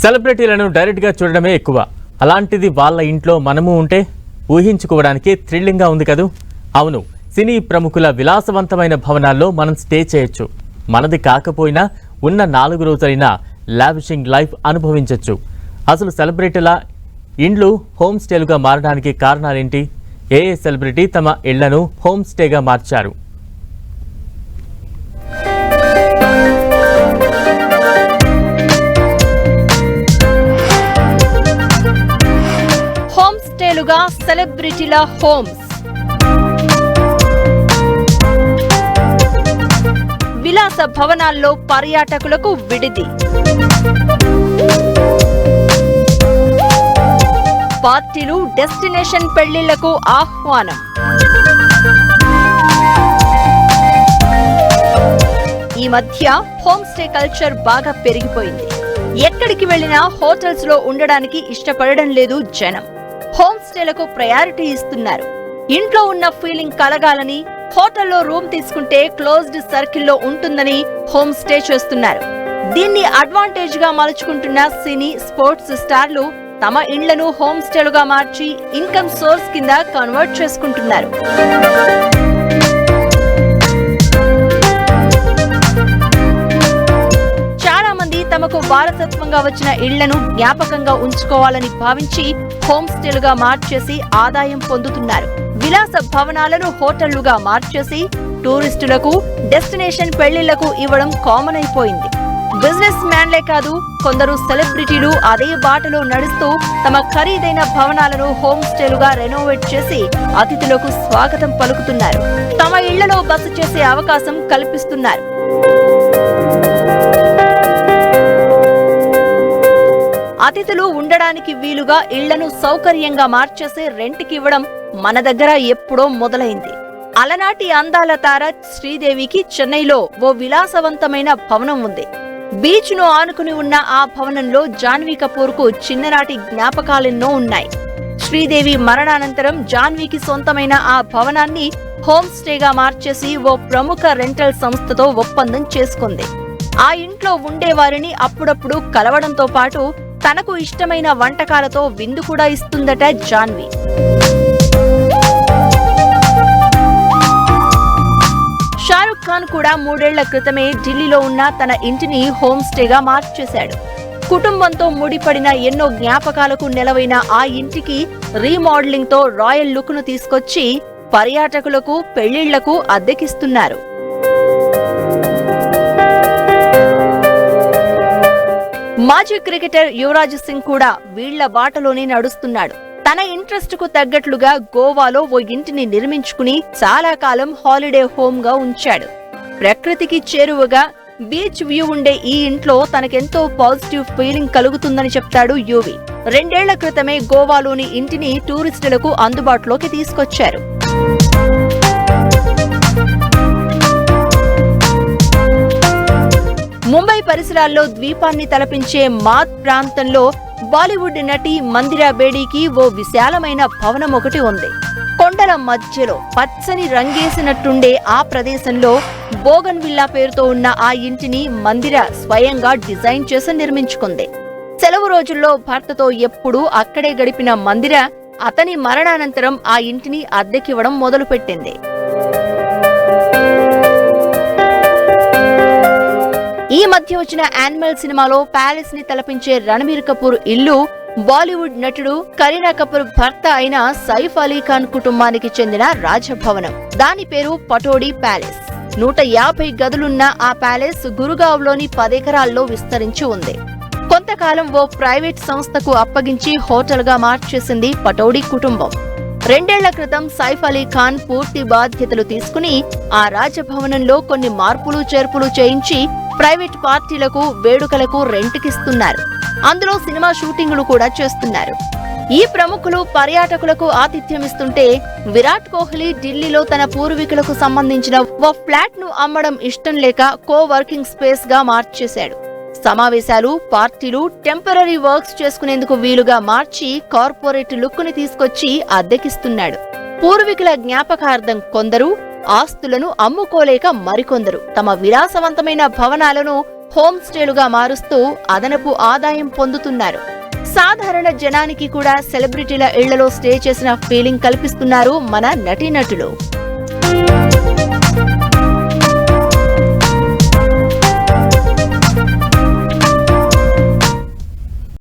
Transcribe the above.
సెలబ్రిటీలను డైరెక్ట్గా చూడడమే ఎక్కువ. అలాంటిది వాళ్ళ ఇంట్లో మనము ఉంటే ఊహించుకోవడానికి థ్రిల్లింగ్గా ఉంది కదూ. అవును, సినీ ప్రముఖుల విలాసవంతమైన భవనాల్లో మనం స్టే చేయొచ్చు. మనది కాకపోయినా ఉన్న 4 రోజులైనా లావిషింగ్ లైఫ్ అనుభవించవచ్చు. అసలు సెలబ్రిటీల ఇండ్లు హోమ్ స్టేలుగా మారడానికి కారణాలేంటి? ఏ సెలబ్రిటీ తమ ఇళ్లను హోమ్ స్టేగా మార్చారు? హోమ్ స్టేలుగా సెలబ్రిటీల హోమ్స్. విలాస భవనాల్లో పర్యాటకులకు విడిది. పార్టీలు, డెస్టినేషన్ పెళ్లిళ్లకు ఆహ్వానం. ఈ మధ్య హోమ్ స్టే కల్చర్ బాగా పెరిగిపోయింది. ఎక్కడికి వెళ్లినా హోటల్స్ లో ఉండడానికి ఇష్టపడడం లేదు జనం. హోమ్ స్టేలకు ప్రయారిటీ ఇస్తున్నారు. ఇంట్లో ఉన్న ఫీలింగ్ కలగాలని హోటల్లో రూమ్ తీసుకుంటే క్లోజ్డ్ సర్కిల్లో ఉంటుందని హోమ్ స్టే చేస్తున్నారు. దీన్ని అడ్వాంటేజ్ గా మలుచుకుంటున్న సినీ, స్పోర్ట్స్ స్టార్లు తమ ఇండ్లను హోమ్ స్టేలుగా మార్చి ఇన్కమ్ సోర్స్ కింద కన్వర్ట్ చేసుకుంటున్నారు. చాలా మంది తమకు వారసత్వంగా వచ్చిన ఇళ్లను జ్ఞాపకంగా ఉంచుకోవాలని భావించి హోమ్ స్టేలుగా మార్చేసి ఆదాయం పొందుతున్నారు. విలాస భవనాలను హోటళ్లుగా మార్చేసి టూరిస్టులకు, డెస్టినేషన్ పెళ్లిళ్లకు ఇవ్వడం కామన్ అయిపోయింది. బిజినెస్ మ్యాన్లే కాదు, కొందరు సెలబ్రిటీలు అదే బాటలో నడుస్తూ తమ ఖరీదైన భవనాలను హోమ్ స్టేలుగా రెనోవేట్ చేసి అతిథులకు స్వాగతం పలుకుతున్నారు. తమ ఇళ్లలో బస చేసే అవకాశం కల్పిస్తున్నారు. అతిథులు ఉండడానికి వీలుగా ఇళ్లను సౌకర్యంగా మార్చేసి రెంట్కి ఇవ్వడం మన దగ్గర ఎప్పుడో మొదలైంది. అలనాటి అందాల తార శ్రీదేవికి చెన్నైలో ఓ విలాసవంతమైన భవనం ఉంది. బీచ్ ను ఆనుకుని ఉన్న ఆ భవనంలో జాన్వీ కపూర్ కు చిన్ననాటి జ్ఞాపకాలెన్నో ఉన్నాయి. శ్రీదేవి మరణానంతరం జాన్వీకి సొంతమైన ఆ భవనాన్ని హోమ్ స్టేగా మార్చేసి ఓ ప్రముఖ రెంటల్ సంస్థతో ఒప్పందం చేసుకుంది. ఆ ఇంట్లో ఉండేవారిని అప్పుడప్పుడు కలవడంతో పాటు తనకు ఇష్టమైన వంటకాలతో విందు కూడా ఇస్తుందట జాన్వీ. షారుఖ్ ఖాన్ కూడా 3 ఏళ్ల క్రితమే ఢిల్లీలో ఉన్న తన ఇంటిని హోమ్ స్టేగా మార్చేశాడు. కుటుంబంతో ముడిపడిన ఎన్నో జ్ఞాపకాలకు నెలవైన ఆ ఇంటికి రీమోడలింగ్ తో రాయల్ లుక్ ను తీసుకొచ్చి పర్యాటకులకు, పెళ్లిళ్లకు అద్దెకిస్తున్నారు. మాజీ క్రికెటర్ యువరాజ్ సింగ్ కూడా వీళ్ల బాటలోనే నడుస్తున్నాడు. తన ఇంట్రెస్ట్ కు తగ్గట్లుగా గోవాలో ఓ ఇంటిని నిర్మించుకుని చాలా కాలం హాలిడే హోమ్ గా ఉంచాడు. ప్రకృతికి చేరువగా బీచ్ వ్యూ ఉండే ఈ ఇంట్లో తనకెంతో పాజిటివ్ ఫీలింగ్ కలుగుతుందని చెప్తాడు యువి. 2 ఏళ్ల క్రితమే గోవాలోని ఇంటిని టూరిస్టులకు అందుబాటులోకి తీసుకొచ్చారు. ముంబై పరిసరాల్లో ద్వీపాన్ని తలపించే మాత్ ప్రాంతంలో బాలీవుడ్ నటి మందిరా బేడీకి ఓ విశాలమైన భవనం ఒకటి ఉంది. కొండల మధ్యలో పచ్చని రంగేసినట్టుండే ఆ ప్రదేశంలో బోగన్ విల్లా పేరుతో ఉన్న ఆ ఇంటిని మందిరా స్వయంగా డిజైన్ చేసి నిర్మించుకుంది. సెలవు రోజుల్లో భర్తతో ఎప్పుడూ అక్కడే గడిపిన మందిరా అతని మరణానంతరం ఆ ఇంటిని అద్దెకివ్వడం మొదలుపెట్టింది. ఈ మధ్య వచ్చిన యానిమల్ సినిమాలో ప్యాలెస్ ని తలపించే రణబీర్ కపూర్ ఇల్లు బాలీవుడ్ నటుడు కరీనా కపూర్ భర్త అయిన సైఫ్ అలీ ఖాన్ కుటుంబానికి చెందిన రాజభవనం. దాని పేరు పటోడి ప్యాలెస్. 150 గదులున్న ఆ ప్యాలెస్ గురుగావ్లోని 10 ఎకరాల్లో విస్తరించి ఉంది. కొంతకాలం ఓ ప్రైవేట్ సంస్థకు అప్పగించి హోటల్ గా మార్చేసింది పటోడి కుటుంబం. 2 ఏళ్ల క్రితం సైఫ్ అలీ ఖాన్ పూర్తి బాధ్యతలు తీసుకుని ఆ రాజభవనంలో కొన్ని మార్పులు చేర్పులు చేయించి ప్రైవేట్ పార్టీలకు, వేడుకలకు రెంట్కిస్తున్నారు. అందులో సినిమా షూటింగులు కూడా చేస్తున్నారు. ఈ ప్రముఖులు పర్యాటకులకు ఆతిథ్యమిస్తుంటే విరాట్ కోహ్లీ ఢిల్లీలో తన పూర్వీకులకు సంబంధించిన ఓ ఫ్లాట్ ను అమ్మడం ఇష్టం లేక కో వర్కింగ్ స్పేస్ గా మార్చేశాడు. సమావేశాలు, పార్టీలు, టెంపరరీ వర్క్స్ చేసుకునేందుకు వీలుగా మార్చి కార్పొరేట్ లుక్ ని తీసుకొచ్చి అద్దెకిస్తున్నాడు. పూర్వీకుల జ్ఞాపకార్థం కొందరు, ఆస్తులను అమ్ముకోలేక మరికొందరు తమ విలాసవంతమైన భవనాలను హోమ్ స్టేలుగా మారుస్తూ అదనపు ఆదాయం పొందుతున్నారు. సాధారణ జనానికి కూడా సెలబ్రిటీల ఇళ్లలో స్టే చేసిన ఫీలింగ్ కల్పిస్తున్నారు మన నటీనటులు.